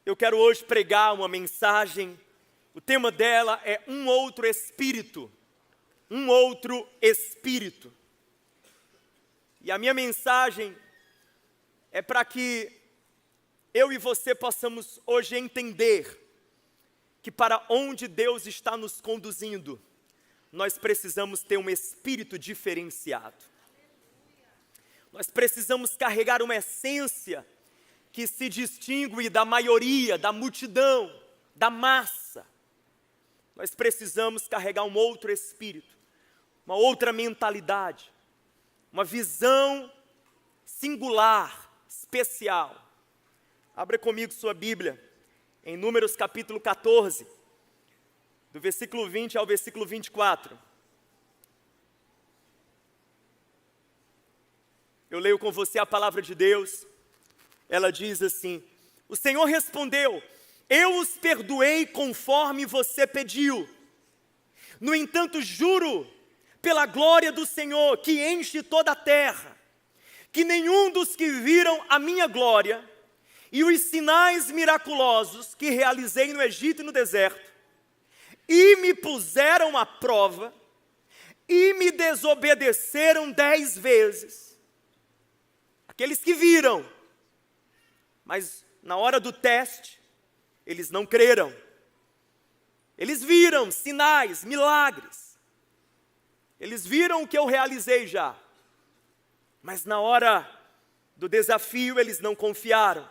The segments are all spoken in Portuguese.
Eu quero hoje pregar uma mensagem, o tema dela é um outro espírito. Um outro espírito. E a minha mensagem é para que eu e você possamos hoje entender que para onde Deus está nos conduzindo, nós precisamos ter um espírito diferenciado. Nós precisamos carregar uma essência que se distingue da maioria, da multidão, da massa. Nós precisamos carregar um outro espírito, uma outra mentalidade, uma visão singular, especial. Abra comigo sua Bíblia, em Números capítulo 14, do versículo 20 ao versículo 24. Eu leio com você a palavra de Deus. Ela diz assim: o Senhor respondeu: eu os perdoei conforme você pediu. No entanto, juro pela glória do Senhor, que enche toda a terra, que nenhum dos que viram a minha glória e os sinais miraculosos que realizei no Egito e no deserto, e me puseram à prova, e me desobedeceram 10 vezes. Aqueles que viram, mas na hora do teste, eles não creram. Eles viram sinais, milagres. Eles viram o que eu realizei já. Mas na hora do desafio, eles não confiaram.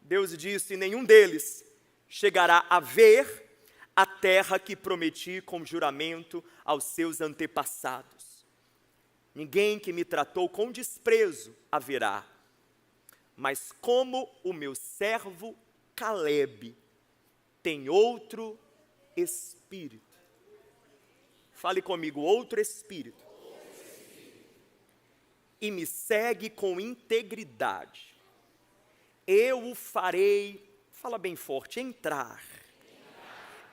Deus disse: nenhum deles chegará a ver a terra que prometi com juramento aos seus antepassados. Ninguém que me tratou com desprezo haverá. Mas como o meu servo Caleb tem outro espírito. Fale comigo, outro espírito. E me segue com integridade. Eu o farei, fala bem forte, entrar.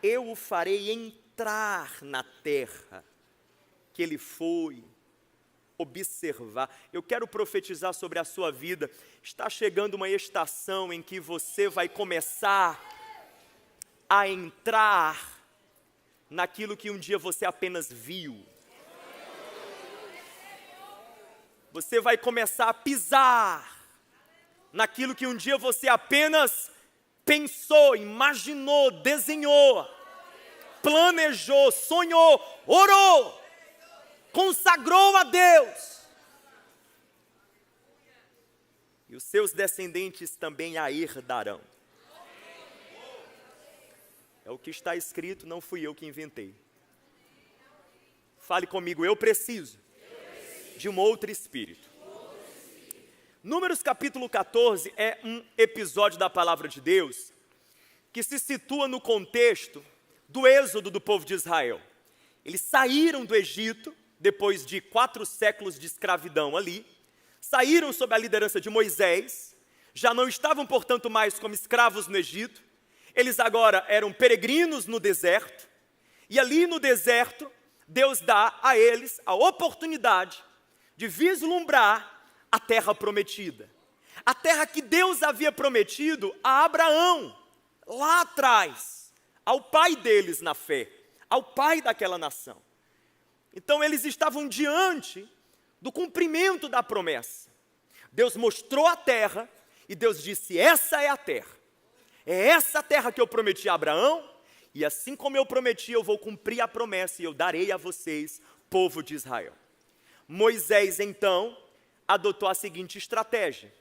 Eu o farei entrar na terra que ele foi observar. Eu quero profetizar sobre a sua vida. Está chegando uma estação em que você vai começar a entrar naquilo que um dia você apenas viu. Você vai começar a pisar naquilo que um dia você apenas pensou, imaginou, desenhou, planejou, sonhou, orou, consagrou a Deus. E os seus descendentes também a herdarão. É o que está escrito, não fui eu que inventei. Fale comigo, eu preciso de um outro espírito. Números capítulo 14 é um episódio da palavra de Deus que se situa no contexto do êxodo do povo de Israel. Eles saíram do Egito, depois de 4 séculos de escravidão ali, saíram sob a liderança de Moisés, já não estavam, portanto, mais como escravos no Egito, eles agora eram peregrinos no deserto, e ali no deserto, Deus dá a eles a oportunidade de vislumbrar a terra prometida. A terra que Deus havia prometido a Abraão, lá atrás, ao pai deles na fé, ao pai daquela nação. Então eles estavam diante do cumprimento da promessa. Deus mostrou a terra e Deus disse: essa é a terra. É essa a terra que eu prometi a Abraão, e assim como eu prometi, eu vou cumprir a promessa e eu darei a vocês, povo de Israel. Moisés, então, adotou a seguinte estratégia.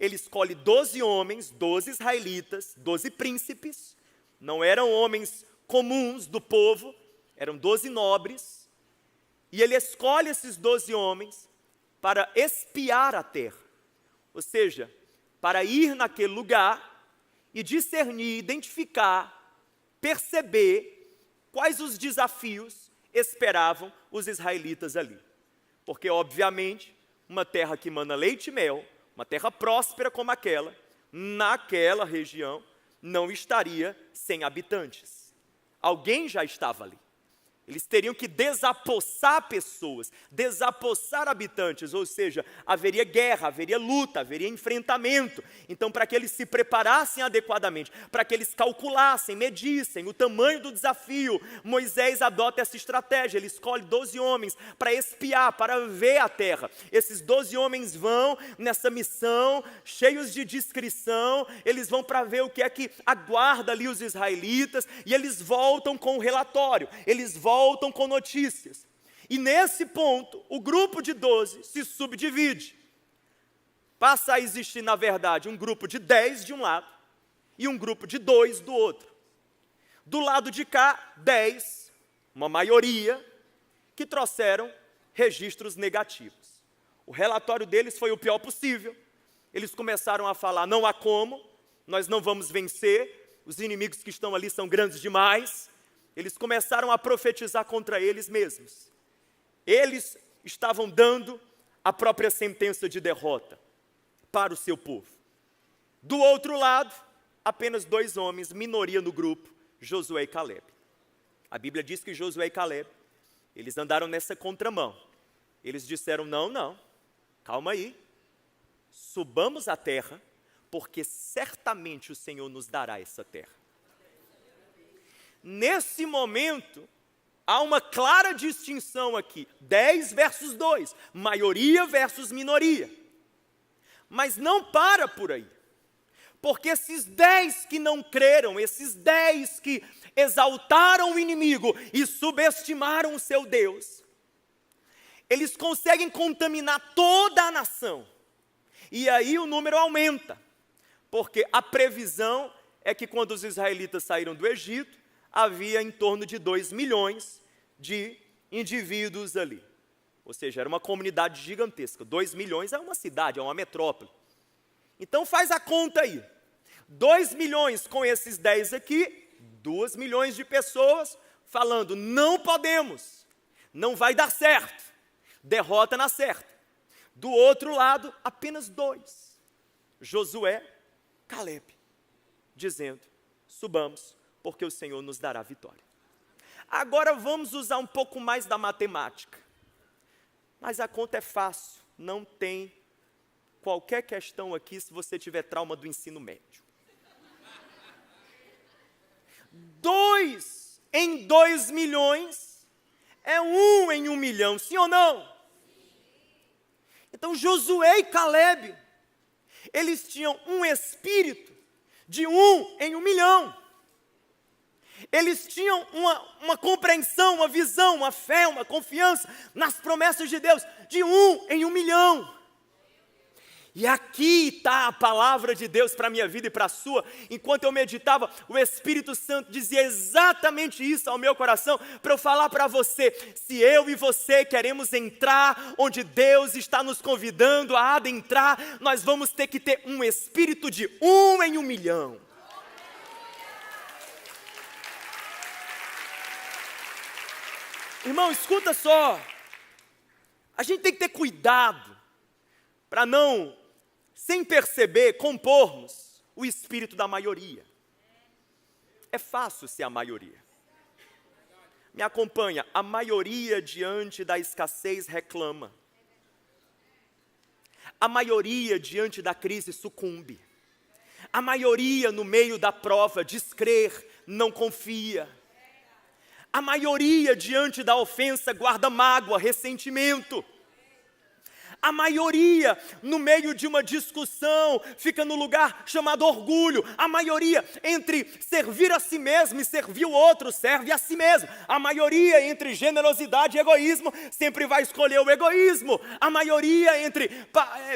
Ele escolhe 12 homens, 12 israelitas, 12 príncipes, não eram homens comuns do povo, eram 12 nobres, e ele escolhe esses 12 homens para espiar a terra, ou seja, para ir naquele lugar e discernir, identificar, perceber quais os desafios esperavam os israelitas ali. Porque, obviamente, uma terra que mana leite e mel, uma terra próspera como aquela, naquela região, não estaria sem habitantes. Alguém já estava ali. Eles teriam que desapossar pessoas, desapossar habitantes, ou seja, haveria guerra, haveria luta, haveria enfrentamento. Então, para que eles se preparassem adequadamente, para que eles calculassem, medissem o tamanho do desafio, Moisés adota essa estratégia. Ele escolhe 12 homens para espiar, para ver a terra. Esses 12 homens vão nessa missão, cheios de discrição, eles vão para ver o que é que aguarda ali os israelitas, e eles voltam com o relatório, eles voltam com notícias. E nesse ponto, o grupo de 12 se subdivide. Passa a existir, na verdade, um grupo de 10 de um lado e um grupo de 2 do outro. Do lado de cá, 10, uma maioria, que trouxeram registros negativos. O relatório deles foi o pior possível. Eles começaram a falar: não há como, nós não vamos vencer, os inimigos que estão ali são grandes demais. Eles começaram a profetizar contra eles mesmos. Eles estavam dando a própria sentença de derrota para o seu povo. Do outro lado, apenas 2 homens, minoria no grupo, Josué e Caleb. A Bíblia diz que Josué e Caleb, eles andaram nessa contramão. Eles disseram: não, calma aí, subamos à terra, porque certamente o Senhor nos dará essa terra. Nesse momento, há uma clara distinção aqui, 10 versus 2, maioria versus minoria. Mas não para por aí, porque esses 10 que não creram, esses 10 que exaltaram o inimigo e subestimaram o seu Deus, eles conseguem contaminar toda a nação. E aí o número aumenta, porque a previsão é que quando os israelitas saíram do Egito, havia em torno de 2 milhões de indivíduos ali. Ou seja, era uma comunidade gigantesca. 2 milhões é uma cidade, é uma metrópole. Então faz a conta aí. 2 milhões com esses 10 aqui, 2 milhões de pessoas falando: não podemos, não vai dar certo, derrota na certa. Do outro lado, apenas 2, Josué, Caleb, dizendo: subamos, porque o Senhor nos dará vitória. Agora vamos usar um pouco mais da matemática. Mas a conta é fácil, não tem qualquer questão aqui se você tiver trauma do ensino médio. 2 em 2 milhões é 1 em 1 milhão, sim ou não? Então Josué e Caleb, eles tinham um espírito de 1 em 1 milhão. Eles tinham uma compreensão, uma visão, uma fé, uma confiança nas promessas de Deus, de 1 em 1 milhão. E aqui está a palavra de Deus para a minha vida e para a sua. Enquanto eu meditava, o Espírito Santo dizia exatamente isso ao meu coração, para eu falar para você: se eu e você queremos entrar onde Deus está nos convidando a adentrar, nós vamos ter que ter um espírito de 1 em 1 milhão. Irmão, escuta só, a gente tem que ter cuidado para não, sem perceber, compormos o espírito da maioria. É fácil ser a maioria. Me acompanha, a maioria diante da escassez reclama. A maioria diante da crise sucumbe. A maioria no meio da prova descrer, não confia. A maioria diante da ofensa guarda mágoa, ressentimento. A maioria no meio de uma discussão fica no lugar chamado orgulho. A maioria entre servir a si mesmo e servir o outro serve a si mesmo. A maioria entre generosidade e egoísmo sempre vai escolher o egoísmo. A maioria entre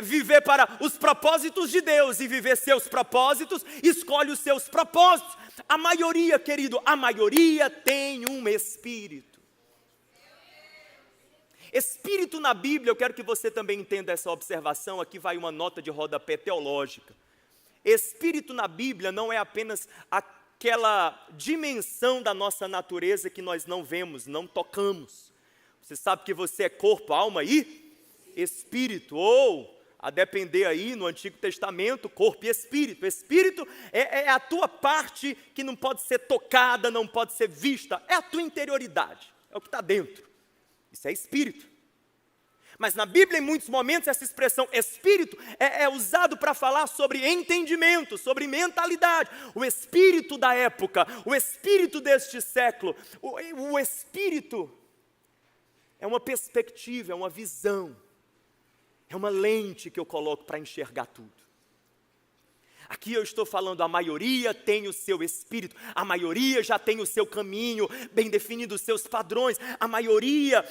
viver para os propósitos de Deus e viver seus propósitos, escolhe os seus propósitos. A maioria, querido, a maioria tem um espírito. Espírito na Bíblia, eu quero que você também entenda essa observação, aqui vai uma nota de rodapé teológica. Espírito na Bíblia não é apenas aquela dimensão da nossa natureza que nós não vemos, não tocamos. Você sabe que você é corpo, alma e espírito, ou, a depender aí no Antigo Testamento, corpo e espírito. Espírito é a tua parte que não pode ser tocada, não pode ser vista, é a tua interioridade. é o que está dentro. Isso é espírito. Mas na Bíblia, em muitos momentos, essa expressão espírito é usado para falar sobre entendimento, sobre mentalidade. O espírito da época, o espírito deste século. O espírito é uma perspectiva, é uma visão, é uma lente que eu coloco para enxergar tudo. Aqui eu estou falando, a maioria tem o seu espírito, a maioria já tem o seu caminho, bem definido os seus padrões, a maioria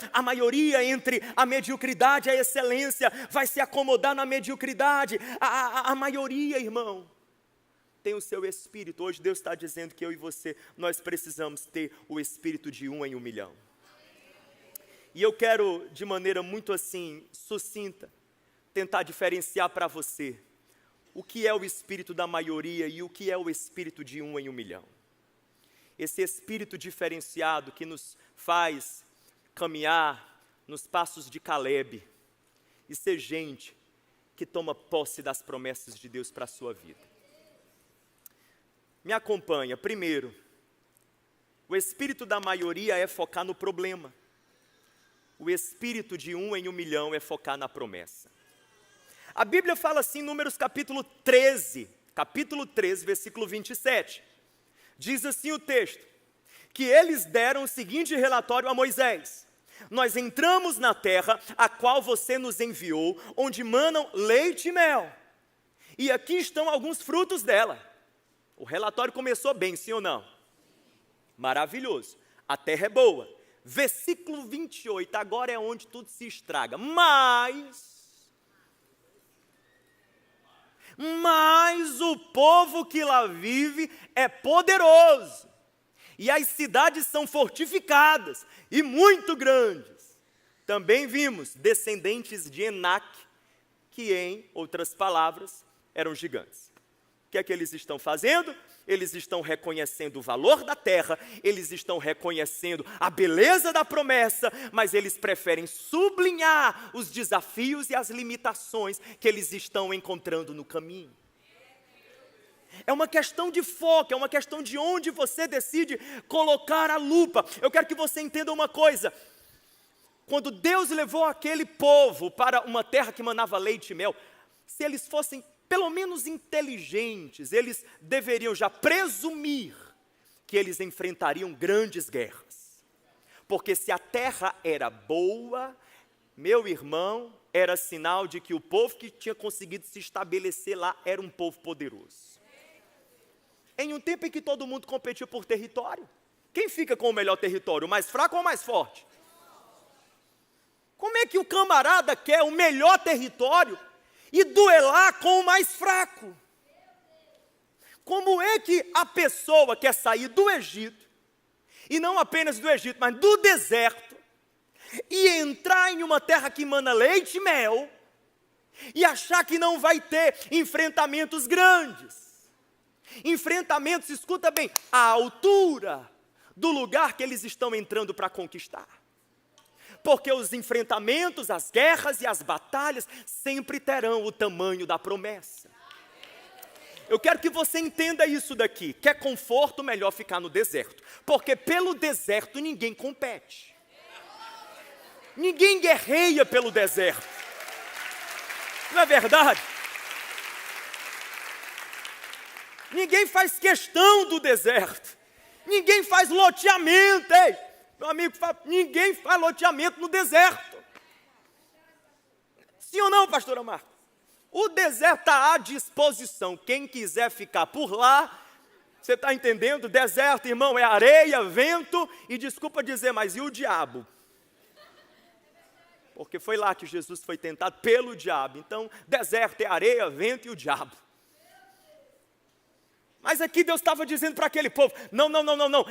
entre a mediocridade e a excelência, vai se acomodar na mediocridade, a maioria, irmão, tem o seu espírito. Hoje Deus está dizendo que eu e você, nós precisamos ter o espírito de 1 em 1 milhão. E eu quero, de maneira muito assim, sucinta, tentar diferenciar para você o que é o espírito da maioria e o que é o espírito de 1 em 1 milhão. Esse espírito diferenciado que nos faz caminhar nos passos de Caleb e ser gente que toma posse das promessas de Deus para a sua vida. Me acompanha. Primeiro, o espírito da maioria é focar no problema. O espírito de 1 em 1 milhão é focar na promessa. A Bíblia fala assim em Números capítulo 13, versículo 27. Diz assim o texto, que eles deram o seguinte relatório a Moisés: nós entramos na terra a qual você nos enviou, onde manam leite e mel. E aqui estão alguns frutos dela. O relatório começou bem, sim ou não? Maravilhoso. A terra é boa. Versículo 28, agora é onde tudo se estraga. Mas o povo que lá vive é poderoso, e as cidades são fortificadas e muito grandes. Também vimos descendentes de Enac, que em outras palavras, eram gigantes. O que é que eles estão fazendo? Eles estão reconhecendo o valor da terra, eles estão reconhecendo a beleza da promessa, mas eles preferem sublinhar os desafios e as limitações que eles estão encontrando no caminho. É uma questão de foco, é uma questão de onde você decide colocar a lupa. Eu quero que você entenda uma coisa. Quando Deus levou aquele povo para uma terra que manava leite e mel, se eles fossem pelo menos inteligentes, eles deveriam já presumir que eles enfrentariam grandes guerras. Porque se a terra era boa, meu irmão, era sinal de que o povo que tinha conseguido se estabelecer lá era um povo poderoso. Em um tempo em que todo mundo competia por território, quem fica com o melhor território, o mais fraco ou o mais forte? Como é que o camarada quer o melhor território e duelar com o mais fraco? Como é que a pessoa quer sair do Egito, e não apenas do Egito, mas do deserto, e entrar em uma terra que mana leite e mel, e achar que não vai ter enfrentamentos grandes? Enfrentamentos, escuta bem, à altura do lugar que eles estão entrando para conquistar. Porque os enfrentamentos, as guerras e as batalhas sempre terão o tamanho da promessa. Eu quero que você entenda isso daqui. Quer conforto, melhor ficar no deserto. Porque pelo deserto ninguém compete. Ninguém guerreia pelo deserto. Não é verdade? Ninguém faz questão do deserto. Ninguém faz loteamento, ei. Meu amigo fala, ninguém faz loteamento no deserto. Sim ou não, pastora Marta? O deserto está à disposição. Quem quiser ficar por lá, você está entendendo? Deserto, irmão, é areia, vento e, desculpa dizer, mas e o diabo? Porque foi lá que Jesus foi tentado pelo diabo. Então, deserto é areia, vento e o diabo. Mas aqui Deus estava dizendo para aquele povo, não,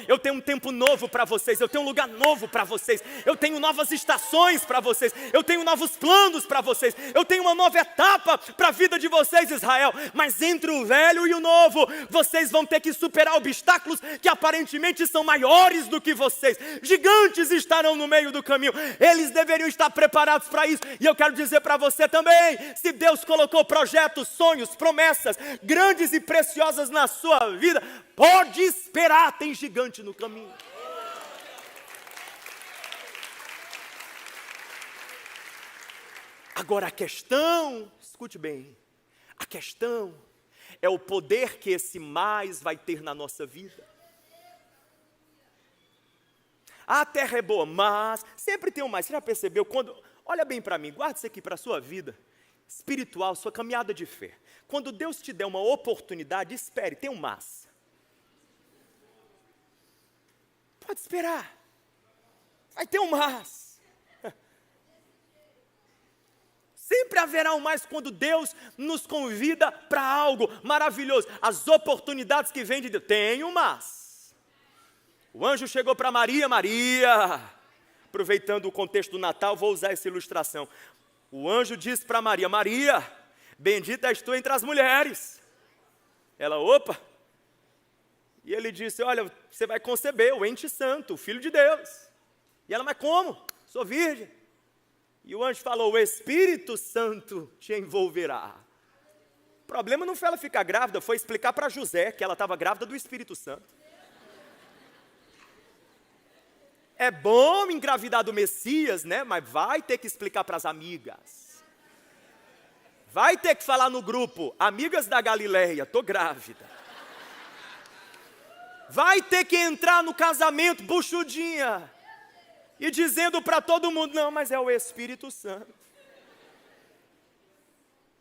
eu tenho um tempo novo para vocês, eu tenho um lugar novo para vocês, eu tenho novas estações para vocês, eu tenho novos planos para vocês, eu tenho uma nova etapa para a vida de vocês, Israel, mas entre o velho e o novo, vocês vão ter que superar obstáculos que aparentemente são maiores do que vocês, gigantes estarão no meio do caminho, eles deveriam estar preparados para isso, e eu quero dizer para você também, se Deus colocou projetos, sonhos, promessas, grandes e preciosas na sua vida, pode esperar, tem gigante no caminho. Agora a questão, escute bem, a questão é o poder que esse mais vai ter na nossa vida. A terra é boa, mas sempre tem um mais. Você já percebeu? Olha bem para mim, guarda isso aqui para a sua vida espiritual, sua caminhada de fé. Quando Deus te der uma oportunidade, espere, tem um mas. Pode esperar. Vai ter um mas. Sempre haverá um mais quando Deus nos convida para algo maravilhoso. As oportunidades que vêm de Deus. Tem um mas. O anjo chegou para Maria, aproveitando o contexto do Natal, vou usar essa ilustração. O anjo disse para Maria, Maria, bendita és tu entre as mulheres. Ela, opa. E ele disse, olha, você vai conceber o ente santo, o Filho de Deus. E ela, mas como? Sou virgem. E o anjo falou, o Espírito Santo te envolverá. O problema não foi ela ficar grávida, foi explicar para José que ela estava grávida do Espírito Santo. É bom engravidar do Messias, né? Mas vai ter que explicar para as amigas. Vai ter que falar no grupo, amigas da Galileia, estou grávida. Vai ter que entrar no casamento buchudinha e dizendo para todo mundo, não, mas é o Espírito Santo.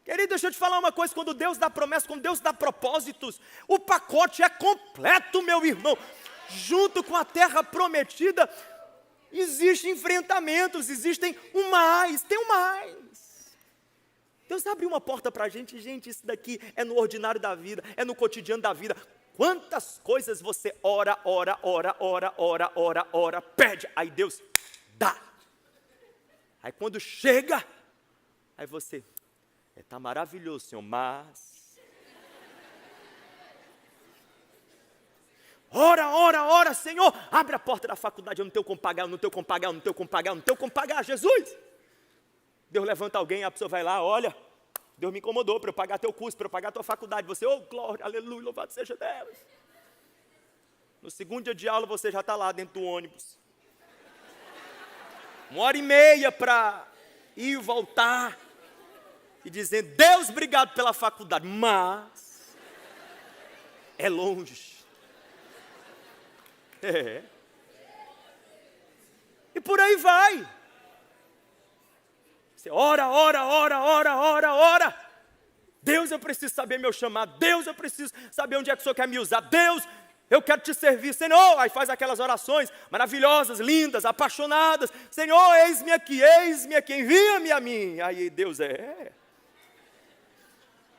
Querido, deixa eu te falar uma coisa, quando Deus dá promessa, quando Deus dá propósitos, o pacote é completo, meu irmão. Junto com a terra prometida, existem enfrentamentos, existem um mais, tem um mais. Deus abriu uma porta para a gente, isso daqui é no ordinário da vida, é no cotidiano da vida. Quantas coisas você ora, pede, aí Deus dá. Aí quando chega, aí você, está maravilhoso, Senhor, mas... Ora, Senhor, abre a porta da faculdade, eu não tenho como pagar, Jesus. Deus levanta alguém, a pessoa vai lá, olha, Deus me incomodou para eu pagar teu curso, para eu pagar tua faculdade. Você, glória, aleluia, louvado seja Deus. No segundo dia de aula, você já está lá dentro do ônibus. 1h30 para ir e voltar. E dizendo, Deus, obrigado pela faculdade, mas é longe. E por aí vai. Você ora. Deus, eu preciso saber meu chamado. Deus, eu preciso saber onde é que o Senhor quer me usar. Deus, eu quero te servir. Senhor, aí faz aquelas orações maravilhosas, lindas, apaixonadas. Senhor, eis-me aqui, envia-me a mim. Aí Deus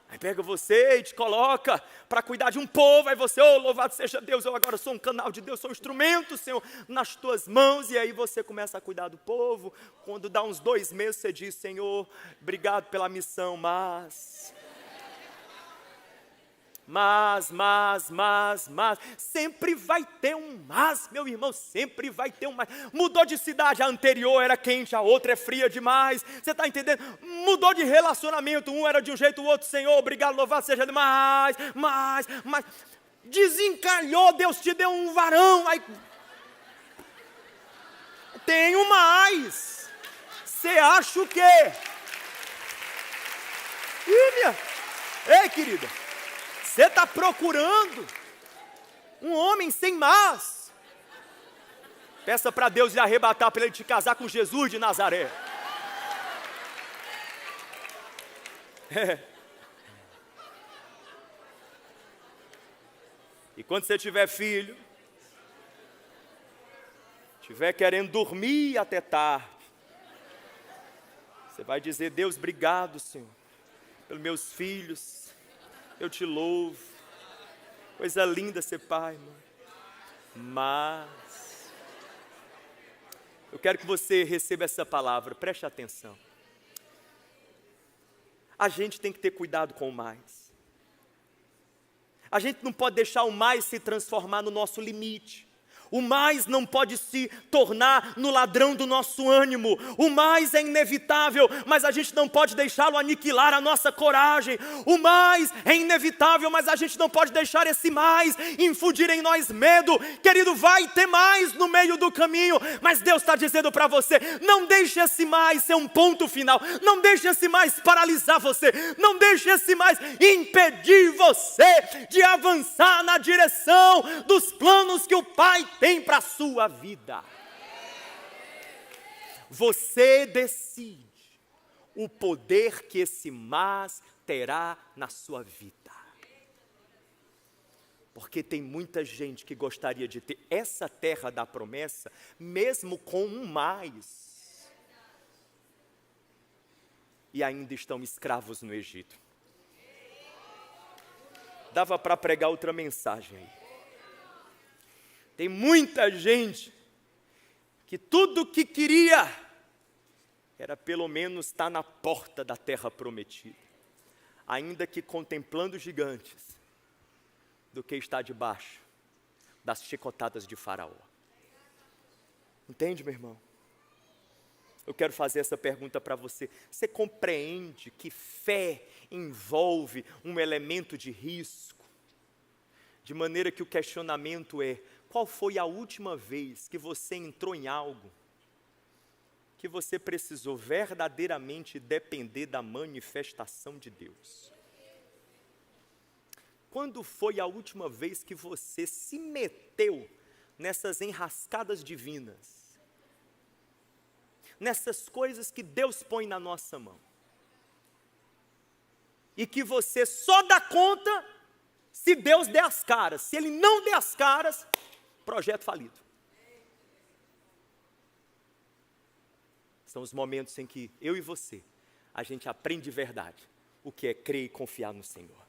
Aí pega você e te coloca para cuidar de um povo, aí você, louvado seja Deus, eu agora sou um canal de Deus, sou um instrumento, Senhor, nas tuas mãos, e aí você começa a cuidar do povo. Quando dá uns 2 meses, você diz, Senhor, obrigado pela missão, mas, sempre vai ter um mas, meu irmão, sempre vai ter um mas. Mudou de cidade, a anterior era quente, a outra é fria demais, você está entendendo? Mudou de relacionamento, um era de um jeito, o outro, Senhor, obrigado, louvado seja Deus, mas, desencalhou, Deus te deu um varão, aí tem um mais, você acha o quê? Ei, querida, você está procurando um homem sem mas. Peça para Deus lhe arrebatar, para ele te casar com Jesus de Nazaré. E quando você tiver filho, estiver querendo dormir até tarde, você vai dizer, Deus, obrigado, Senhor, pelos meus filhos. Eu te louvo, coisa linda ser pai, irmão. Mas eu quero que você receba essa palavra, preste atenção. A gente tem que ter cuidado com o mais. A gente não pode deixar o mais se transformar no nosso limite. O mais não pode se tornar no ladrão do nosso ânimo. O mais é inevitável, mas a gente não pode deixá-lo aniquilar a nossa coragem. O mais é inevitável, mas a gente não pode deixar esse mais infundir em nós medo. Querido, vai ter mais no meio do caminho, mas Deus está dizendo para você, não deixe esse mais ser um ponto final. Não deixe esse mais paralisar você. Não deixe esse mais impedir você de avançar na direção dos planos que o Pai tem para a sua vida. Você decide o poder que esse mas terá na sua vida. Porque tem muita gente que gostaria de ter essa terra da promessa, mesmo com um mais. E ainda estão escravos no Egito. Dava para pregar outra mensagem aí. Tem muita gente que tudo o que queria era pelo menos estar na porta da terra prometida, ainda que contemplando gigantes, do que estar debaixo das chicotadas de Faraó. Entende, meu irmão? Eu quero fazer essa pergunta para você. Você compreende que fé envolve um elemento de risco? De maneira que o questionamento é, qual foi a última vez que você entrou em algo que você precisou verdadeiramente depender da manifestação de Deus? Quando foi a última vez que você se meteu nessas enrascadas divinas? Nessas coisas que Deus põe na nossa mão. E que você só dá conta se Deus der as caras. Se Ele não der as caras, projeto falido. São os momentos em que eu e você, a gente aprende de verdade o que é crer e confiar no Senhor.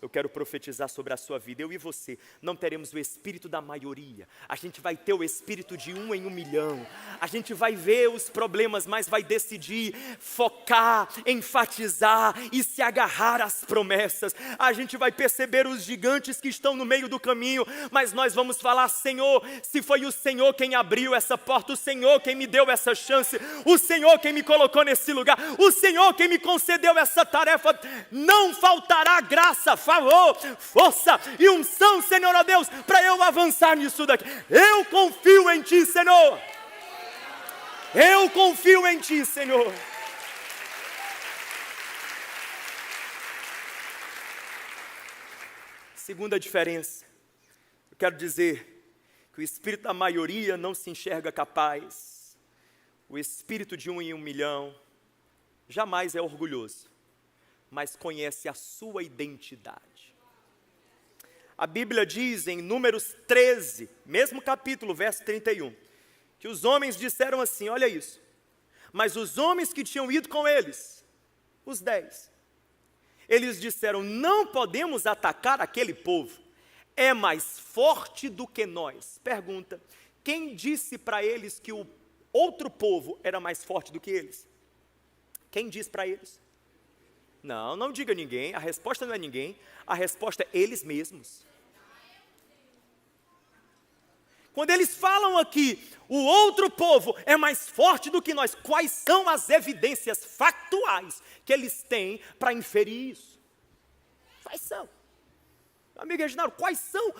Eu quero profetizar sobre a sua vida. Eu e você não teremos o espírito da maioria. A gente vai ter o espírito de 1 em 1 milhão. A gente vai ver os problemas, mas vai decidir focar, enfatizar e se agarrar às promessas. A gente vai perceber os gigantes que estão no meio do caminho, mas nós vamos falar, Senhor, se foi o Senhor quem abriu essa porta, o Senhor quem me deu essa chance, o Senhor quem me colocou nesse lugar, o Senhor quem me concedeu essa tarefa, não faltará graça, favor, força e unção, Senhor, ó Deus, para eu avançar nisso daqui. Eu confio em Ti, Senhor. Eu confio em Ti, Senhor. Segunda diferença, eu quero dizer que o espírito da maioria não se enxerga capaz. O espírito de 1 em 1 milhão jamais é orgulhoso, mas conhece a sua identidade. A Bíblia diz em Números 13, mesmo capítulo, verso 31, que os homens disseram assim, olha isso, mas os homens que tinham ido com eles, os 10, eles disseram, não podemos atacar aquele povo, é mais forte do que nós. Pergunta, quem disse para eles que o outro povo era mais forte do que eles? Quem disse para eles? Não, não diga ninguém, a resposta não é ninguém, a resposta é eles mesmos. Quando eles falam aqui, o outro povo é mais forte do que nós, quais são as evidências factuais que eles têm para inferir isso? Quais são? Amigo Reginaldo, quais são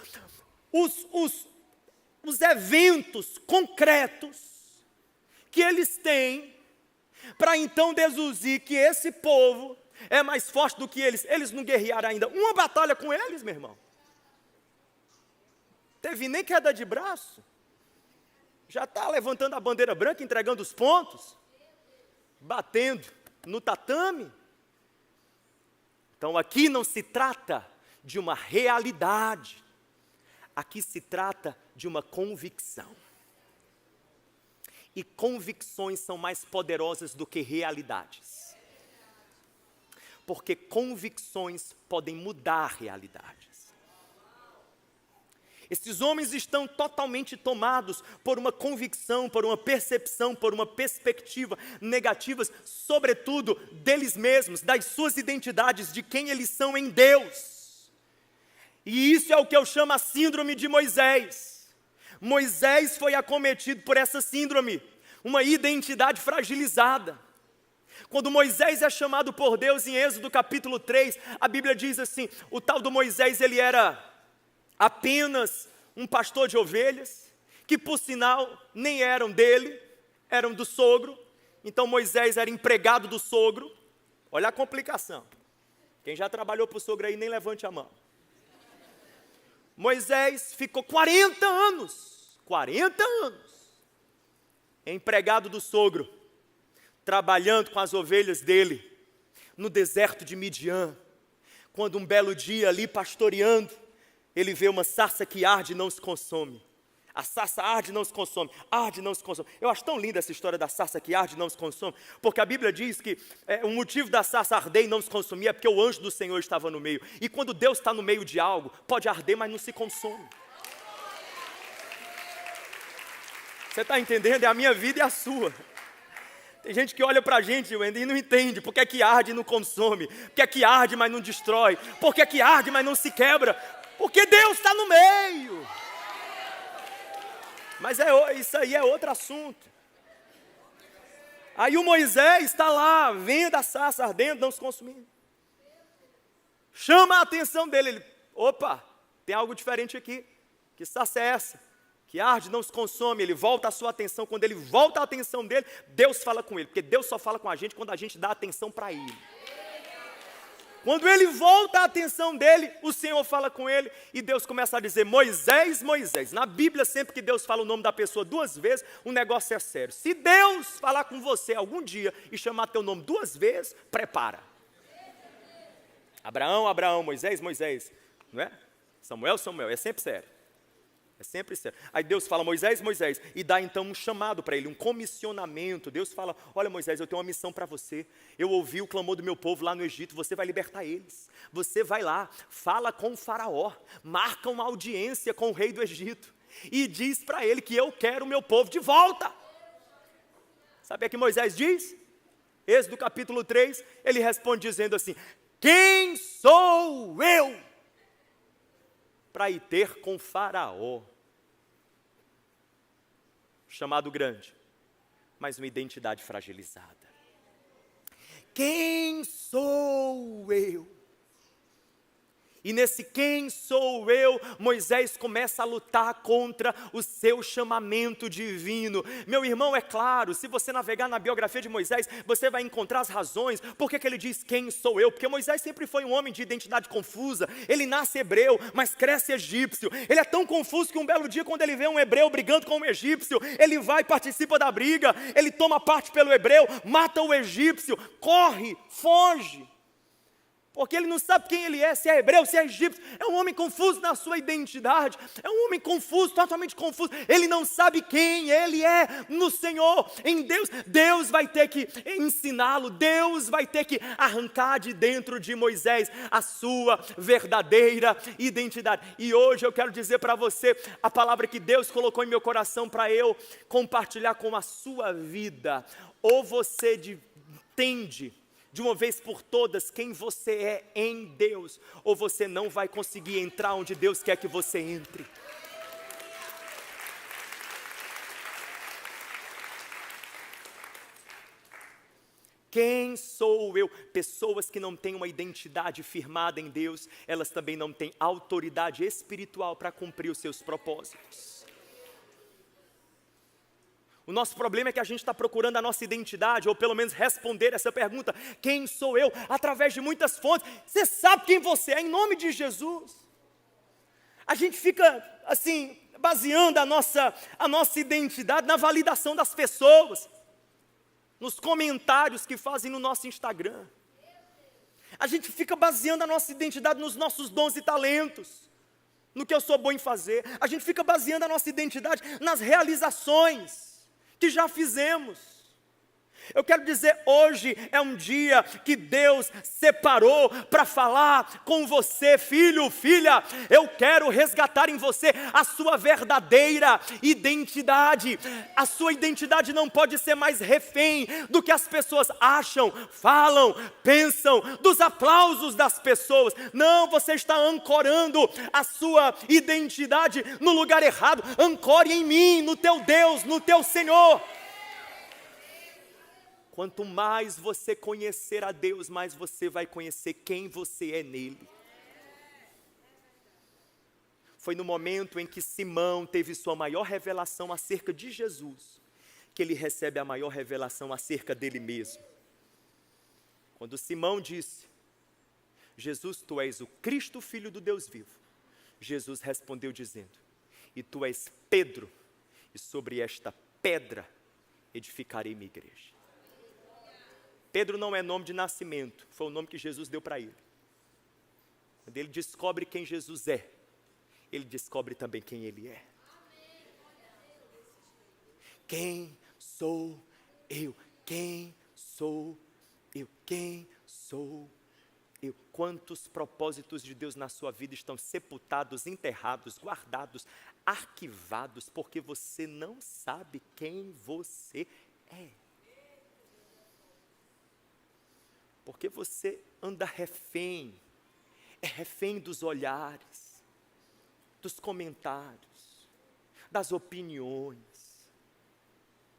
os eventos concretos que eles têm para então deduzir que esse povo é mais forte do que eles? Eles não guerrearam ainda uma batalha com eles, meu irmão. Teve nem queda de braço. Já está levantando a bandeira branca, entregando os pontos, batendo no tatame. Então aqui não se trata de uma realidade, aqui se trata de uma convicção. E convicções são mais poderosas do que realidades. Porque convicções podem mudar realidades. Esses homens estão totalmente tomados por uma convicção, por uma percepção, por uma perspectiva negativas, sobretudo deles mesmos, das suas identidades, de quem eles são em Deus. E isso é o que eu chamo a síndrome de Moisés. Moisés foi acometido por essa síndrome, uma identidade fragilizada. Quando Moisés é chamado por Deus em Êxodo capítulo 3, a Bíblia diz assim, o tal do Moisés, ele era apenas um pastor de ovelhas, que por sinal nem eram dele, eram do sogro. Então Moisés era empregado do sogro. Olha a complicação. Quem já trabalhou para o sogro aí, nem levante a mão. Moisés ficou 40 anos, empregado do sogro, trabalhando com as ovelhas dele, no deserto de Midian. Quando um belo dia ali pastoreando, ele vê uma sarça que arde e não se consome. A sarça arde e não se consome, arde e não se consome. Eu acho tão linda essa história da sarça que arde e não se consome, porque a Bíblia diz que o motivo da sarça arder e não se consumir é porque o anjo do Senhor estava no meio. E quando Deus está no meio de algo, pode arder, mas não se consome. Você está entendendo? É a minha vida e a sua. Tem gente que olha para a gente e não entende por que é que arde e não consome, por que é que arde, mas não destrói, por que é que arde, mas não se quebra, porque Deus está no meio. Mas isso aí é outro assunto. Aí o Moisés está lá, vendo a sarça ardendo, não se consumindo. Chama a atenção dele, ele, opa, tem algo diferente aqui. Que sarça é essa? Que arde, não se consome. Ele volta a sua atenção. Quando ele volta a atenção dele, Deus fala com ele, porque Deus só fala com a gente quando a gente dá atenção para ele. Quando ele volta a atenção dele, o Senhor fala com ele e Deus começa a dizer, Moisés, Moisés. Na Bíblia, sempre que Deus fala o nome da pessoa 2 vezes, o negócio é sério. Se Deus falar com você algum dia e chamar teu nome 2 vezes, prepara. Abraão, Abraão, Moisés, Moisés. Não é? Samuel, Samuel. É sempre sério. É sempre sério. Aí Deus fala, Moisés, Moisés, e dá então um chamado para ele, um comissionamento. Deus fala, olha Moisés, eu tenho uma missão para você. Eu ouvi o clamor do meu povo lá no Egito, você vai libertar eles. Você vai lá, fala com o faraó, marca uma audiência com o rei do Egito e diz para ele que eu quero o meu povo de volta. Sabe o que Moisés diz? Êxodo capítulo 3, ele responde dizendo assim, quem sou eu para ir ter com faraó? Chamado grande, mas uma identidade fragilizada. Quem sou eu? E nesse quem sou eu, Moisés começa a lutar contra o seu chamamento divino. Meu irmão, é claro, se você navegar na biografia de Moisés, você vai encontrar as razões. Por que ele diz quem sou eu? Porque Moisés sempre foi um homem de identidade confusa. Ele nasce hebreu, mas cresce egípcio. Ele é tão confuso que um belo dia, quando ele vê um hebreu brigando com um egípcio, ele vai e participa da briga, ele toma parte pelo hebreu, mata o egípcio, corre, foge. Porque ele não sabe quem ele é, se é hebreu, se é egípcio. É um homem confuso na sua identidade. É um homem confuso, totalmente confuso. Ele não sabe quem ele é no Senhor, em Deus. Deus vai ter que ensiná-lo. Deus vai ter que arrancar de dentro de Moisés a sua verdadeira identidade. E hoje eu quero dizer para você a palavra que Deus colocou em meu coração para eu compartilhar com a sua vida. Ou você entende de uma vez por todas quem você é em Deus, ou você não vai conseguir entrar onde Deus quer que você entre. Quem sou eu? Pessoas que não têm uma identidade firmada em Deus, elas também não têm autoridade espiritual para cumprir os seus propósitos. O nosso problema é que a gente está procurando a nossa identidade, ou pelo menos responder essa pergunta, quem sou eu? Através de muitas fontes. Você sabe quem você é, em nome de Jesus. A gente fica, assim, baseando a nossa identidade na validação das pessoas, nos comentários que fazem no nosso Instagram. A gente fica baseando a nossa identidade nos nossos dons e talentos, no que eu sou bom em fazer. A gente fica baseando a nossa identidade nas realizações que já fizemos. Eu quero dizer, hoje é um dia que Deus separou para falar com você, filho, filha. Eu quero resgatar em você a sua verdadeira identidade. A sua identidade não pode ser mais refém do que as pessoas acham, falam, pensam, dos aplausos das pessoas. Não, você está ancorando a sua identidade no lugar errado. Ancore em mim, no teu Deus, no teu Senhor. Quanto mais você conhecer a Deus, mais você vai conhecer quem você é nele. Foi no momento em que Simão teve sua maior revelação acerca de Jesus, que ele recebe a maior revelação acerca dele mesmo. Quando Simão disse: Jesus, tu és o Cristo, Filho do Deus vivo. Jesus respondeu dizendo: e tu és Pedro, e sobre esta pedra edificarei minha igreja. Pedro não é nome de nascimento, foi o nome que Jesus deu para ele. Quando ele descobre quem Jesus é, ele descobre também quem ele é. Quem sou eu? Quem sou eu? Quem sou eu? Quantos propósitos de Deus na sua vida estão sepultados, enterrados, guardados, arquivados, porque você não sabe quem você é. Porque você anda refém, é refém dos olhares, dos comentários, das opiniões.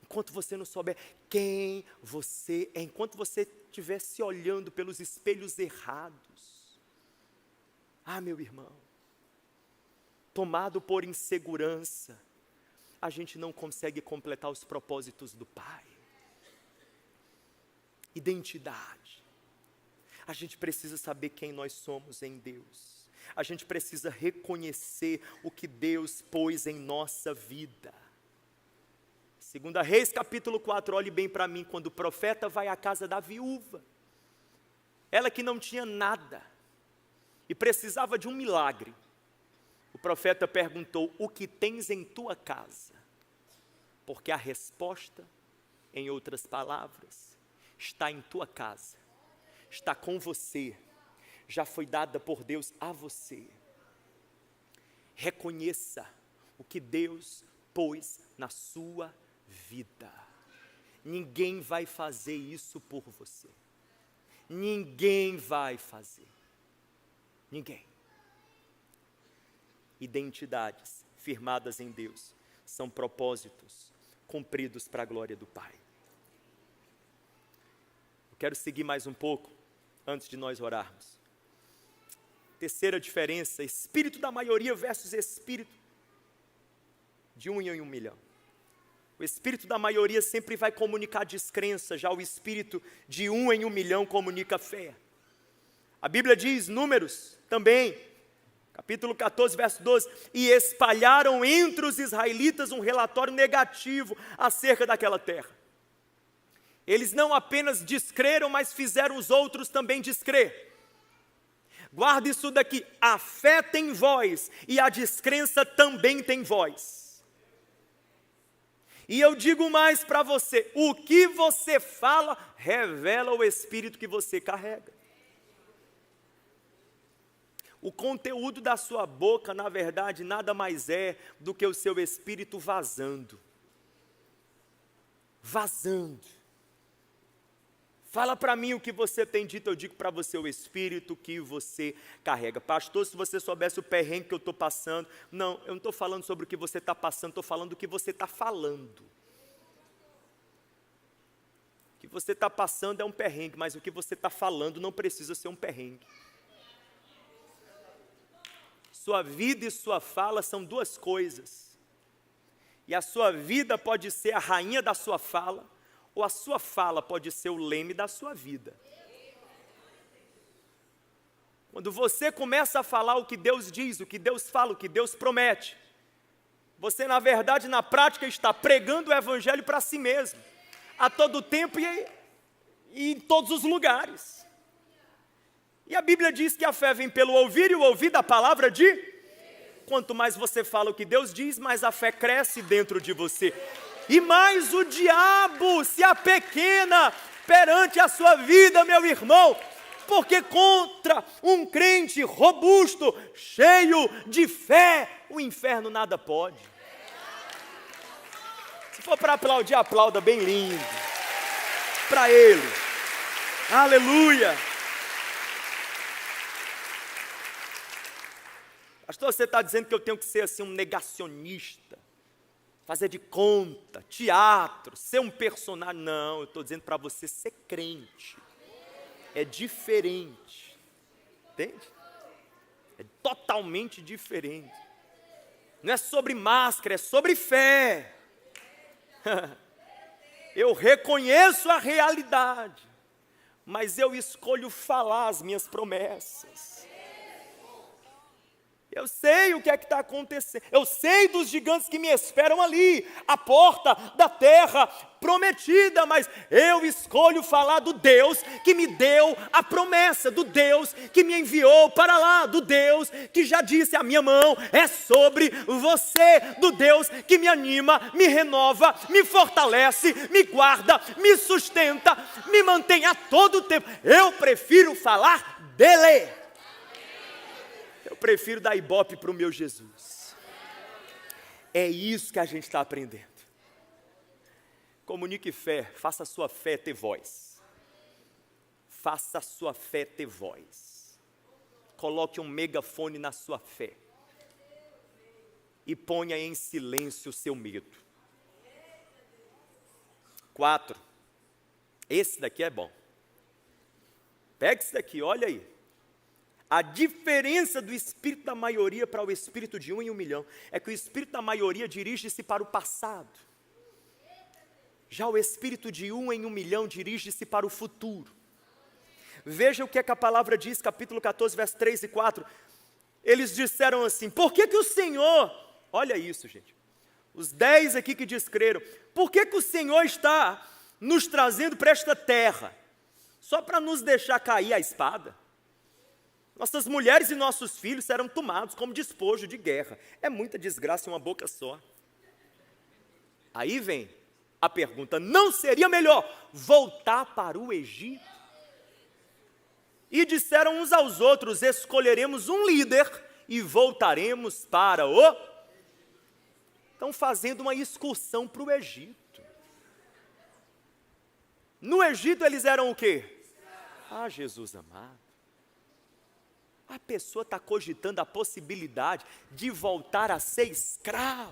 Enquanto você não souber quem você é, enquanto você estiver se olhando pelos espelhos errados. Ah, meu irmão, tomado por insegurança, a gente não consegue completar os propósitos do Pai. Identidade. A gente precisa saber quem nós somos em Deus. A gente precisa reconhecer o que Deus pôs em nossa vida. 2 Reis capítulo 4, olhe bem para mim, quando o profeta vai à casa da viúva, ela que não tinha nada e precisava de um milagre, o profeta perguntou: o que tens em tua casa? Porque a resposta, em outras palavras, está em tua casa. Está com você, já foi dada por Deus a você. Reconheça o que Deus pôs na sua vida. Ninguém vai fazer isso por você. Ninguém vai fazer. Ninguém. Identidades firmadas em Deus são propósitos cumpridos para a glória do Pai. Eu quero seguir mais um pouco antes de nós orarmos. Terceira diferença: espírito da maioria versus espírito de 1 em 1 milhão. O espírito da maioria sempre vai comunicar descrença, já o espírito de 1 em 1 milhão comunica fé. A Bíblia diz, Números também, capítulo 14, verso 12, e espalharam entre os israelitas um relatório negativo acerca daquela terra. Eles não apenas descreram, mas fizeram os outros também descrer. Guarde isso daqui: a fé tem voz e a descrença também tem voz. E eu digo mais para você: o que você fala revela o espírito que você carrega. O conteúdo da sua boca, na verdade, nada mais é do que o seu espírito vazando. Vazando. Fala para mim o que você tem dito, eu digo para você o espírito que você carrega. Pastor, se você soubesse o perrengue que eu estou passando. Não, eu não estou falando sobre o que você está passando, estou falando do que você está falando. O que você está passando é um perrengue, mas o que você está falando não precisa ser um perrengue. Sua vida e sua fala são duas coisas. E a sua vida pode ser a rainha da sua fala, ou a sua fala pode ser o leme da sua vida. Quando você começa a falar o que Deus diz, o que Deus fala, o que Deus promete, você na verdade, na prática, está pregando o evangelho para si mesmo, a todo tempo e em todos os lugares. E a Bíblia diz que a fé vem pelo ouvir e o ouvir da palavra de... Quanto mais você fala o que Deus diz, mais a fé cresce dentro de você. E mais o diabo se apequena perante a sua vida, meu irmão, porque contra um crente robusto, cheio de fé, o inferno nada pode. Se for para aplaudir, aplauda bem lindo. Para ele. Aleluia. Pastor, você está dizendo que eu tenho que ser assim um negacionista, fazer de conta, teatro, ser um personagem. Não, eu estou dizendo para você ser crente. É diferente. Entende? É totalmente diferente. Não é sobre máscara, é sobre fé. Eu reconheço a realidade, mas eu escolho falar as minhas promessas. Eu sei o que é que está acontecendo. Eu sei dos gigantes que me esperam ali, a porta da terra prometida, mas eu escolho falar do Deus que me deu a promessa, do Deus que me enviou para lá, do Deus que já disse: a minha mão é sobre você, do Deus que me anima, me renova, me fortalece, me guarda, me sustenta, me mantém a todo tempo. Eu prefiro falar dele. Eu prefiro dar ibope para o meu Jesus. É isso que a gente está aprendendo. Comunique fé, faça a sua fé ter voz. Faça a sua fé ter voz. Coloque um megafone na sua fé. E ponha em silêncio o seu medo. 4. Esse daqui é bom. Pega esse daqui, olha aí. A diferença do espírito da maioria para o espírito de 1 em 1 milhão é que o espírito da maioria dirige-se para o passado. Já o espírito de 1 em 1 milhão dirige-se para o futuro. Veja o que é que a palavra diz, capítulo 14, versos 3 e 4. Eles disseram assim: por que o Senhor, olha isso, gente, os 10 aqui que descreram, por que o Senhor está nos trazendo para esta terra? Só para nos deixar cair a espada? Nossas mulheres e nossos filhos serão tomados como despojo de guerra. É muita desgraça em uma boca só. Aí vem a pergunta: não seria melhor voltar para o Egito? E disseram uns aos outros: escolheremos um líder e voltaremos para o... Estão fazendo uma excursão para o Egito. No Egito eles eram o quê? Ah, Jesus amado. A pessoa está cogitando a possibilidade de voltar a ser escravo.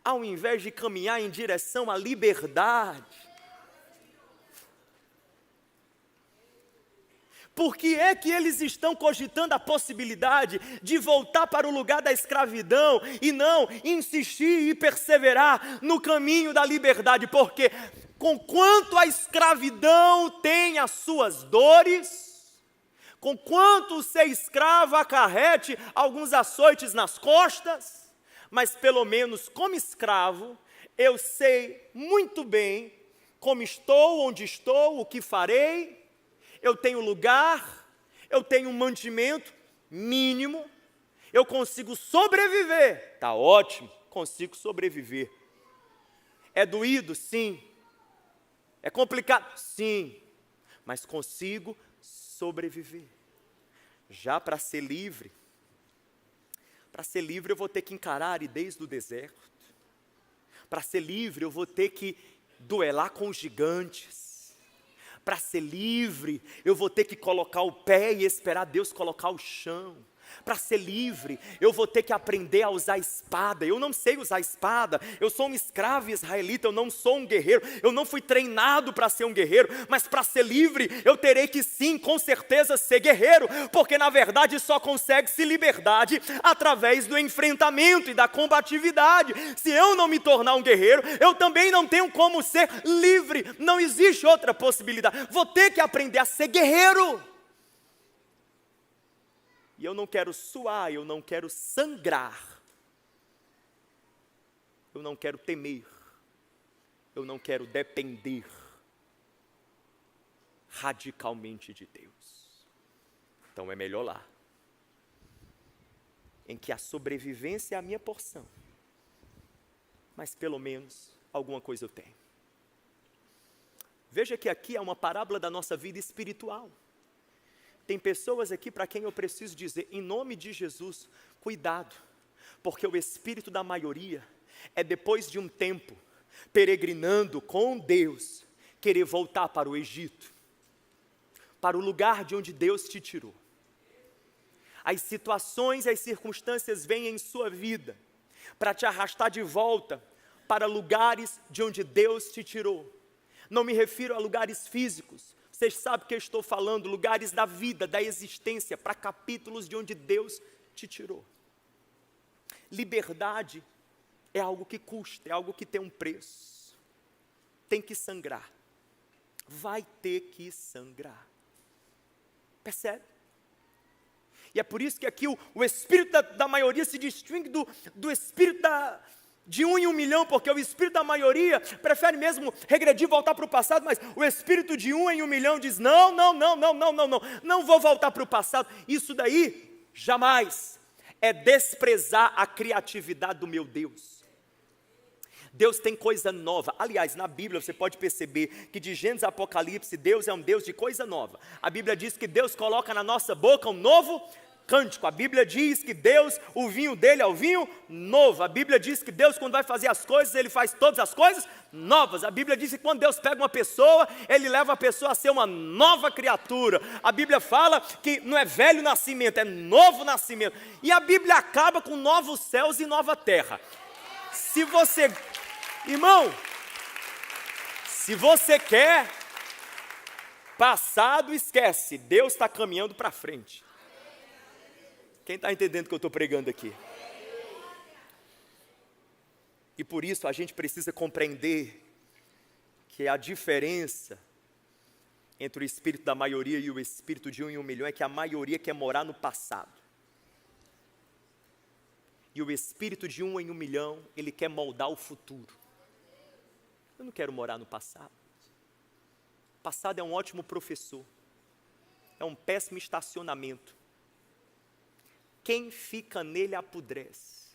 Ao invés de caminhar em direção à liberdade. Por que é que eles estão cogitando a possibilidade de voltar para o lugar da escravidão e não insistir e perseverar no caminho da liberdade? Porque conquanto a escravidão tem as suas dores, conquanto o ser escravo acarrete alguns açoites nas costas, mas pelo menos como escravo, eu sei muito bem como estou, onde estou, o que farei, eu tenho lugar, eu tenho um mantimento mínimo, eu consigo sobreviver, está ótimo, consigo sobreviver. É doído? Sim. É complicado? Sim, mas consigo sobreviver. Já para ser livre eu vou ter que encarar a aridez do deserto. Para ser livre eu vou ter que duelar com os gigantes. Para ser livre eu vou ter que colocar o pé e esperar Deus colocar o chão. Para ser livre, eu vou ter que aprender a usar espada. Eu não sei usar espada, eu sou um escravo israelita, eu não sou um guerreiro, eu não fui treinado para ser um guerreiro, mas para ser livre, eu terei que sim, com certeza, ser guerreiro, porque na verdade só consegue-se liberdade através do enfrentamento e da combatividade. Se eu não me tornar um guerreiro, eu também não tenho como ser livre, não existe outra possibilidade, vou ter que aprender a ser guerreiro. E eu não quero suar, eu não quero sangrar, eu não quero temer, eu não quero depender radicalmente de Deus. Então é melhor lá. em que a sobrevivência é a minha porção, mas pelo menos alguma coisa eu tenho. Veja que aqui é uma parábola da nossa vida espiritual. Tem pessoas aqui para quem eu preciso dizer, em nome de Jesus, cuidado, porque o espírito da maioria é depois de um tempo, peregrinando com Deus, querer voltar para o Egito, para o lugar de onde Deus te tirou. As situações e as circunstâncias vêm em sua vida, para te arrastar de volta para lugares de onde Deus te tirou. Não me refiro a lugares físicos, vocês sabem que eu estou falando, lugares da vida, da existência, para capítulos de onde Deus te tirou. Liberdade é algo que custa, é algo que tem um preço. Tem que sangrar. Vai ter que sangrar. Percebe? E é por isso que aqui o espírito da maioria se distingue do espírito de 1 em 1 milhão, porque o espírito da maioria prefere mesmo regredir, voltar para o passado, mas o espírito de 1 em 1 milhão diz, não vou voltar para o passado. Isso daí, jamais, é desprezar a criatividade do meu Deus. Deus tem coisa nova. Aliás, na Bíblia você pode perceber que de Gênesis a Apocalipse, Deus é um Deus de coisa nova. A Bíblia diz que Deus coloca na nossa boca um novo cântico. A Bíblia diz que Deus, o vinho dele é o vinho novo. A Bíblia diz que Deus, quando vai fazer as coisas, ele faz todas as coisas novas. A Bíblia diz que quando Deus pega uma pessoa, ele leva a pessoa a ser uma nova criatura. A Bíblia fala que não é velho nascimento, é novo nascimento. E a Bíblia acaba com novos céus e nova terra. Se você, irmão, se você quer, passado esquece, Deus está caminhando para frente. Quem está entendendo o que eu estou pregando aqui? E por isso a gente precisa compreender que a diferença entre o espírito da maioria e o espírito de 1 em 1 milhão é que a maioria quer morar no passado. E o espírito de 1 em 1 milhão, ele quer moldar o futuro. Eu não quero morar no passado. O passado é um ótimo professor. É um péssimo estacionamento. Quem fica nele apodrece.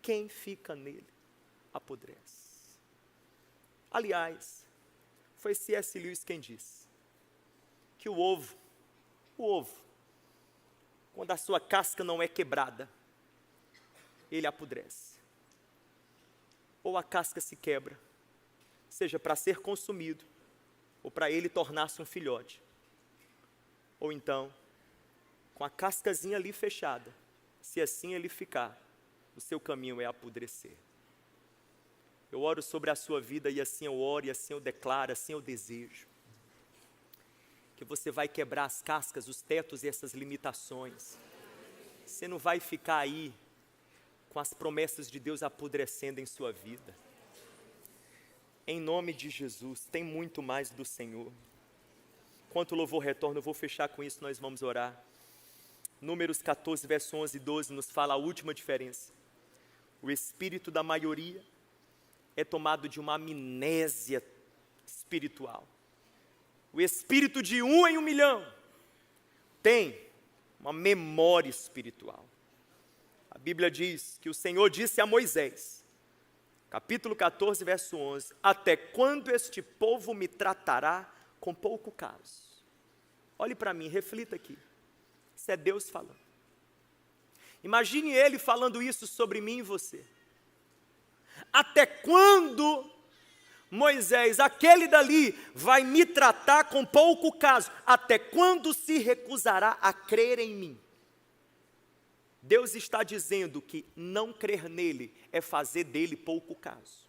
Quem fica nele apodrece. Aliás, foi C.S. Lewis quem disse que o ovo, quando a sua casca não é quebrada, ele apodrece. Ou a casca se quebra, seja para ser consumido, ou para ele tornar-se um filhote. Ou então, com a cascazinha ali fechada, se assim ele ficar, o seu caminho é apodrecer. Eu oro sobre a sua vida e assim eu oro, e assim eu declaro, assim eu desejo. Que você vai quebrar as cascas, os tetos e essas limitações. Você não vai ficar aí com as promessas de Deus apodrecendo em sua vida. Em nome de Jesus, tem muito mais do Senhor. Enquanto o louvor retorna, eu vou fechar com isso, nós vamos orar. Números 14, verso 11 e 12 nos fala a última diferença. O espírito da maioria é tomado de uma amnésia espiritual. O espírito de 1 em 1 milhão tem uma memória espiritual. A Bíblia diz que o Senhor disse a Moisés, capítulo 14, verso 11, até quando este povo me tratará com pouco caso? Olhe para mim, reflita aqui. Isso é Deus falando. Imagine Ele falando isso sobre mim e você. Até quando, Moisés, aquele dali vai me tratar com pouco caso? Até quando se recusará a crer em mim? Deus está dizendo que não crer nele é fazer dele pouco caso.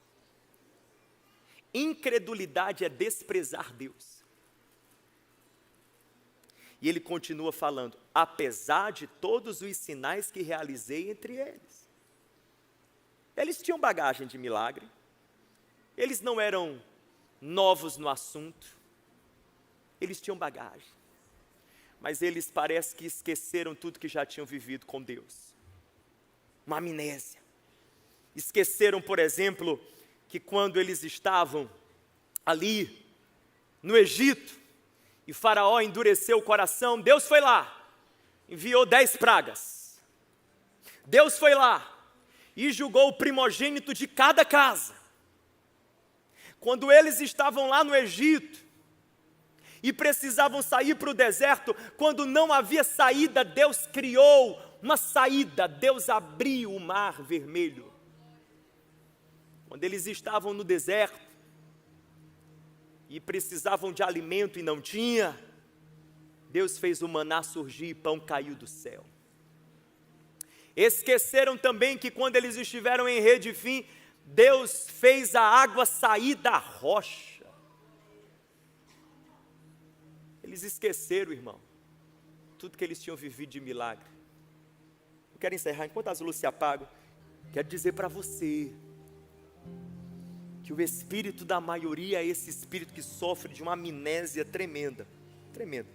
Incredulidade é desprezar Deus. E ele continua falando, apesar de todos os sinais que realizei entre eles. Eles tinham bagagem de milagre, eles não eram novos no assunto, eles tinham bagagem. Mas eles parece que esqueceram tudo que já tinham vivido com Deus. Uma amnésia. Esqueceram, por exemplo, que quando eles estavam ali no Egito, e Faraó endureceu o coração, Deus foi lá, enviou 10 pragas. Deus foi lá e julgou o primogênito de cada casa. Quando eles estavam lá no Egito e precisavam sair para o deserto, quando não havia saída, Deus criou uma saída, Deus abriu o mar vermelho. Quando eles estavam no deserto e precisavam de alimento e não tinha, Deus fez o maná surgir e pão caiu do céu. Esqueceram também que quando eles estiveram em Redifim, Deus fez a água sair da rocha. Eles esqueceram, irmão, tudo que eles tinham vivido de milagre. Eu quero encerrar, enquanto as luzes se apagam, quero dizer para você que o espírito da maioria é esse espírito que sofre de uma amnésia tremenda, tremenda,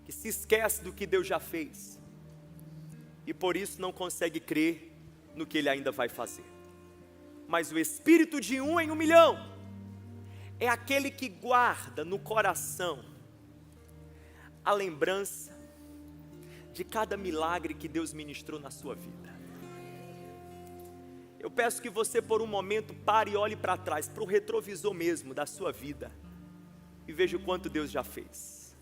que se esquece do que Deus já fez e por isso não consegue crer no que Ele ainda vai fazer. Mas o espírito de 1 em 1 milhão é aquele que guarda no coração a lembrança de cada milagre que Deus ministrou na sua vida. Eu peço que você por um momento pare e olhe para trás, para o retrovisor mesmo da sua vida, e veja o quanto Deus já fez.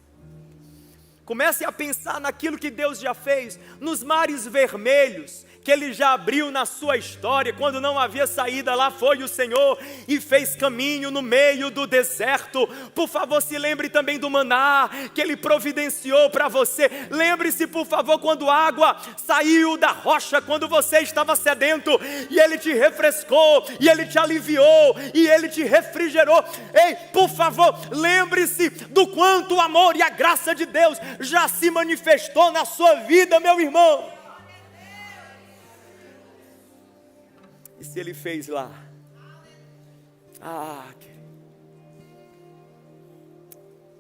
Comece a pensar naquilo que Deus já fez, nos mares vermelhos, que Ele já abriu na sua história. Quando não havia saída, lá foi o Senhor e fez caminho no meio do deserto. Por favor, se lembre também do maná que Ele providenciou para você. Lembre-se, por favor, quando a água saiu da rocha, quando você estava sedento, e Ele te refrescou, e Ele te aliviou, e Ele te refrigerou. Ei, por favor, lembre-se do quanto o amor e a graça de Deus já se manifestou na sua vida, meu irmão. E se Ele fez lá,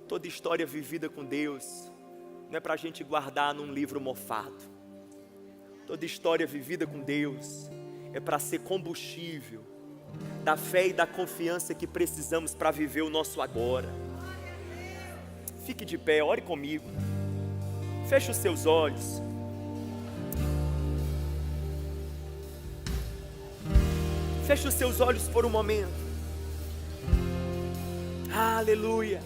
toda história vivida com Deus não é para a gente guardar num livro mofado. Toda história vivida com Deus é para ser combustível da fé e da confiança que precisamos para viver o nosso agora. Fique de pé, ore comigo, feche os seus olhos. Feche os seus olhos por um momento. Aleluia.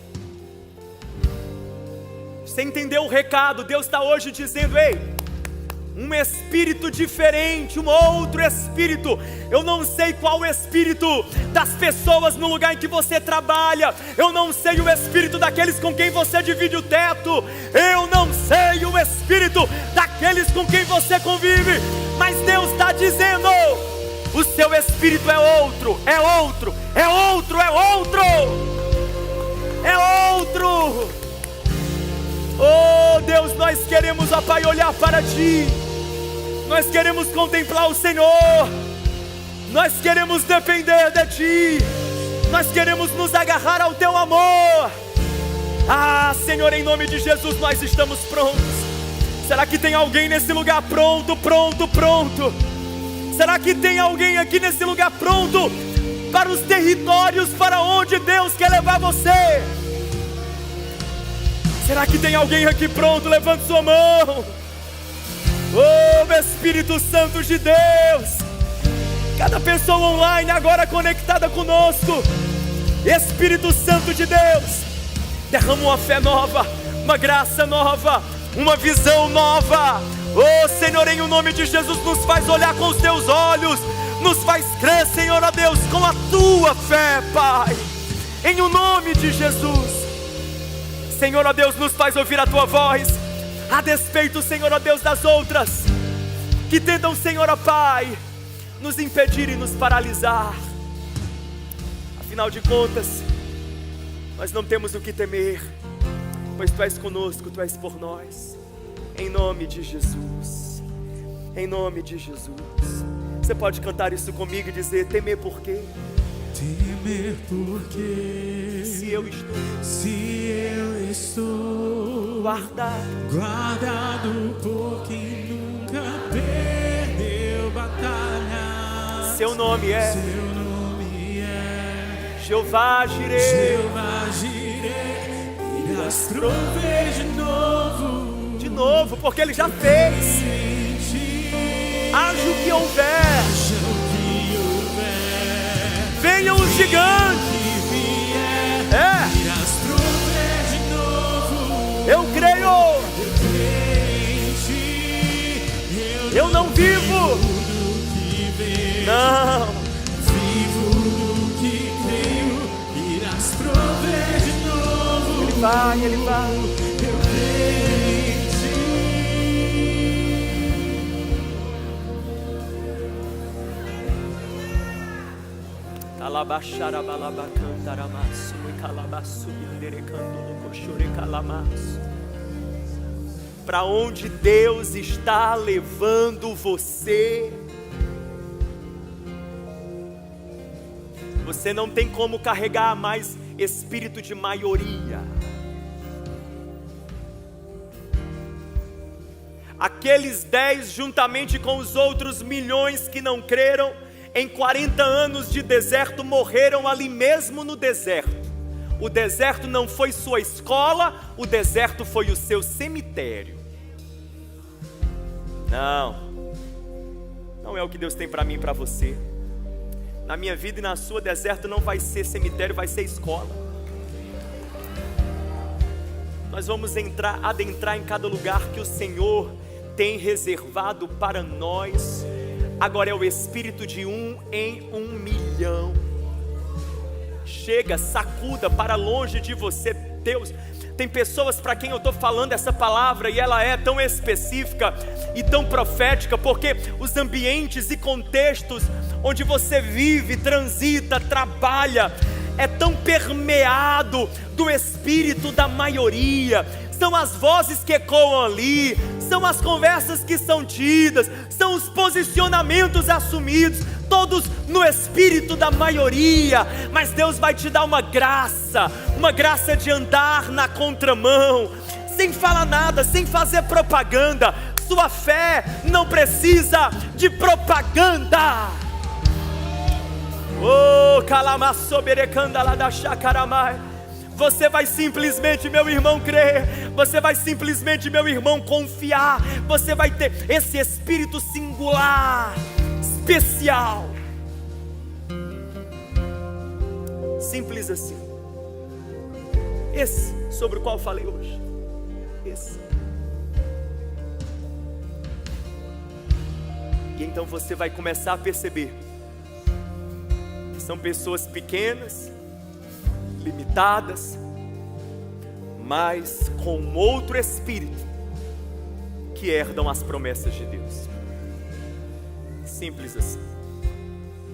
Você entendeu o recado? Deus está hoje dizendo: ei, um espírito diferente, um outro espírito. Eu não sei qual o espírito das pessoas no lugar em que você trabalha. Eu não sei o espírito daqueles com quem você divide o teto. Eu não sei o espírito daqueles com quem você convive. Mas Deus está dizendo: o seu espírito é outro, é outro, é outro, é outro, é outro. Oh Deus, nós queremos, ó Pai, olhar para Ti. Nós queremos contemplar o Senhor. Nós queremos depender de Ti. Nós queremos nos agarrar ao Teu amor. Senhor, em nome de Jesus, nós estamos prontos. Será que tem alguém nesse lugar pronto, pronto, pronto? Será que tem alguém aqui nesse lugar pronto para os territórios para onde Deus quer levar você? Será que tem alguém aqui pronto? Levante sua mão. Oh, Espírito Santo de Deus, cada pessoa online agora conectada conosco, Espírito Santo de Deus, derrama uma fé nova, uma graça nova, uma visão nova. Oh Senhor, em o nome de Jesus, nos faz olhar com os Teus olhos, nos faz crer, Senhor, ó Deus, com a Tua fé, Pai, em o nome de Jesus. Senhor, ó Deus, nos faz ouvir a Tua voz, a despeito, Senhor, ó Deus, das outras que tentam, Senhor, ó Pai, nos impedir e nos paralisar. Afinal de contas, nós não temos o que temer, pois Tu és conosco, Tu és por nós. Em nome de Jesus, em nome de Jesus. Você pode cantar isso comigo e dizer: temer por quê? Temer por quê? Se eu estou guardado por quem nunca perdeu batalha. Seu nome é Jeová Jireh. Jeová Jireh, e as provei de novo, porque Ele já fez. que houver, venham os gigantes. Irás prover de novo. Eu creio. Eu não vivo. Não. Vivo no que creio. Irás prover de novo. Ele vai, ele vai. Eu creio em ti. Calabacharabalabacantaramaço e calabaço yanderecando no coxore calamaço. Para onde Deus está levando você? Você não tem como carregar mais espírito de maioria. Aqueles 10, juntamente com os outros milhões que não creram, em 40 anos de deserto, morreram ali mesmo no deserto. O deserto não foi sua escola, o deserto foi o seu cemitério. Não é o que Deus tem para mim e para você. Na minha vida e na sua, deserto não vai ser cemitério, vai ser escola. Nós vamos adentrar em cada lugar que o Senhor tem reservado para nós. Agora é o espírito de 1 em 1 milhão. Chega, sacuda para longe de você, Deus. Tem pessoas para quem eu estou falando essa palavra e ela é tão específica e tão profética, porque os ambientes e contextos onde você vive, transita, trabalha, é tão permeado do espírito da maioria. São as vozes que ecoam ali, são as conversas que são tidas, são os posicionamentos assumidos, todos no espírito da maioria. Mas Deus vai te dar uma graça de andar na contramão, sem falar nada, sem fazer propaganda. Sua fé não precisa de propaganda. Oh, calamaçoberecanda lá da chacaramai. Você vai simplesmente, meu irmão, crer. Você vai simplesmente, meu irmão, confiar. Você vai ter esse espírito singular, especial. Simples assim. Esse sobre o qual falei hoje. Esse. E então você vai começar a perceber que são pessoas pequenas, limitadas, mas com outro espírito, que herdam as promessas de Deus. Simples assim.